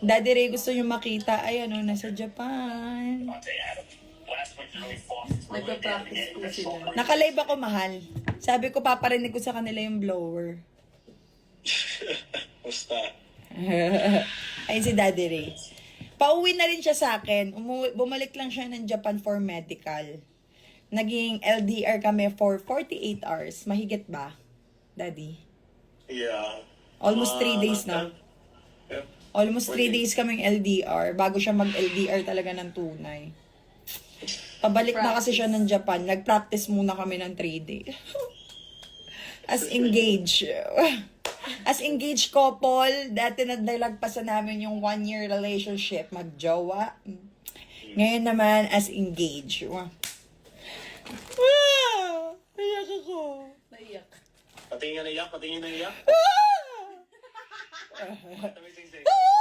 Daddy Ray gusto nyo makita. Ay, ano, nasa Japan. Nagpa-practice po sila. Nakalive ako, mahal. Sabi ko, paparinig ko sa kanila yung blower. Basta. Ayun si Daddy Ray. Pauwi na rin siya sa akin. Bumalik lang siya ng Japan for medical. Naging LDR kami for 48 hours. Mahigit ba, Daddy? Yeah. Almost 3 days na. Yeah. Almost 3 days kaming LDR bago siya mag-LDR talaga ng tunay. Pabalik na kasi siya ng Japan. Nag-practice muna kami ng 3 days. As engaged. As engaged couple, dati nadalagpasan namin yung 1-year relationship, magjowa. Ngayon naman, as engaged. Wow! Naiyak ako. Naiyak. Patingin na iyak, patingin na iyak. Ah! Tamising-sing.